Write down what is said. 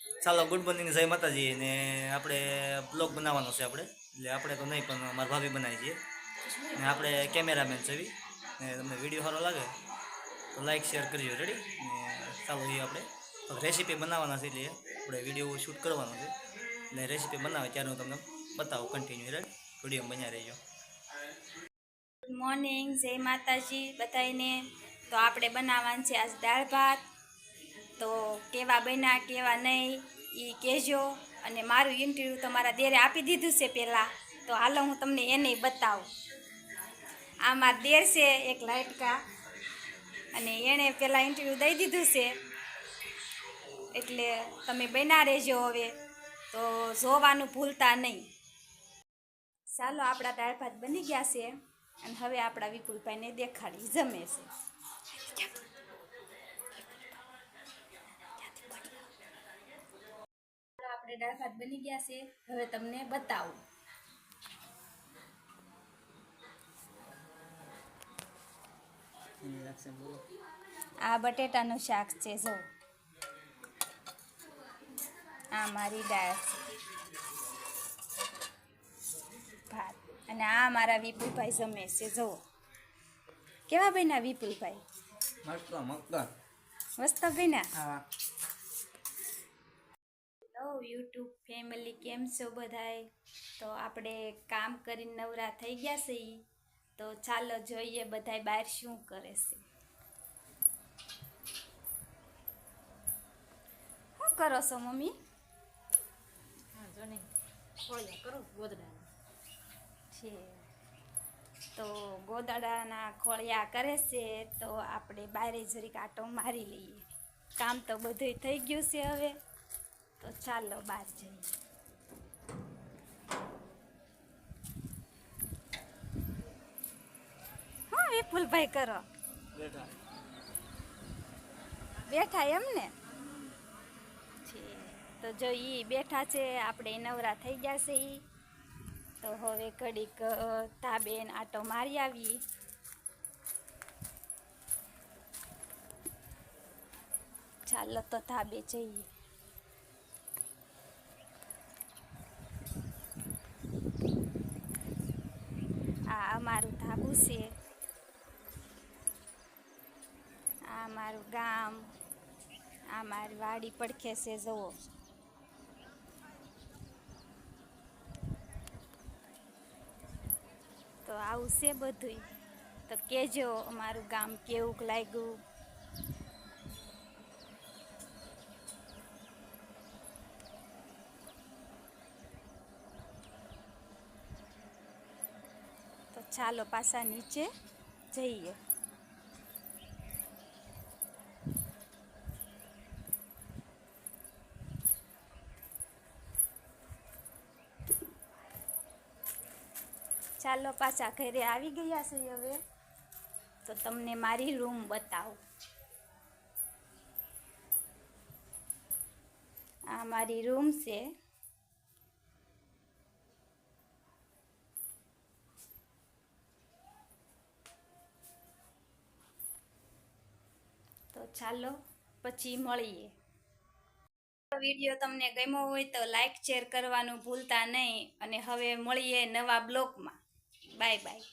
ચાલો good morning જય માતાજી ને આપણે બ્લોગ બનાવવાનો છે એટલે આપણે તો નહીં પણ મારા ભાભી બનાવી છીએ ને આપણે કેમેરામેન છે ને તમને વિડીયો સારો લાગે તો લાઈક શેર કરજો રેડી ને ચાલો એ આપણે રેસીપી બનાવવાના છે એટલે આપણે વિડીયો શૂટ કરવાનો છે એટલે રેસીપી બનાવે ત્યારે હું તમને બતાવું કન્ટિન્યુ રેડી વિડીયો બન્યા રહીજો. ગુડ મોર્નિંગ, જય માતાજી બધાને. તો આપણે બનાવવાનું છે આજ દાળ ભાત. તો કેવા બન્યા કેવા નહીં એ કહેજો. અને મારું ઇન્ટરવ્યૂ તમારા દેરે આપી દીધું છે પહેલાં, તો હાલો હું તમને એને બતાવું. આ મારા દેર છે એક લાઇટકા, અને એણે પહેલાં ઇન્ટરવ્યૂ દઈ દીધું છે, એટલે તમે બના રહેજો. હવે તો જોવાનું ભૂલતા નહીં. ચાલો, આપણા દાળ ભાત બની ગયા છે અને હવે આપણા વિપુલભાઈને દેખાડી જમે છે. આપણે દાળ ભાત બની ગયા છે, હવે તમને બતાવું. આ બટેટાનું શાક છે, જો આ મારી દાળ છે ભાત, અને આ મારા વિપુલભાઈ જમે છે. જો કેવા બન્યા વિપુલભાઈ? મસ્ત બન્યા. હેલો યુટ્યુબ ફેમિલી, કેમ છો બધાય? તો આપણે કામ કરીને નવરા થઈ ગયા છે, તો ચાલો જોઈએ બધાય બહાર શું કરે છે. શું કરો છો મમ્મી? છે તો ગોદડાના ખોળિયા કરે છે, તો આપણે બારે જરીક આટો મારી લઈએ. કામ તો બધું થઈ ગયું છે હવે, તો ચાલો બહાર જઈએ. હા વિપુલભાઈ કરો બેઠા એમ ને? તો જો ઈ બેઠા છે, આપણે નવરા થઈ ગયા છે ઈ. તો હવે ઘડીક ધાબેન આટો મારી આવી. ચાલો તો ધાબે જઈએ. આ અમારું ધાબું છે, આ મારું ગામ, આ મારી વાડી પડખે છે. જુઓ, તો આવું છે બધું. તો કહેજો અમારું ગામ કેવું લાગ્યું. તો ચાલો પાછા નીચે જઈએ. ચાલો પાછા ઘરે આવી ગયા છે હવે, તો તમને મારી રૂમ બતાવું. આ મારી રૂમ છે. તો ચાલો પછી મળીએ. વિડીયો તમને ગમ્યો હોય તો લાઈક શેર કરવાનું ભૂલતા નહીં. અને હવે મળીએ નવા બ્લોગમાં. Bye bye.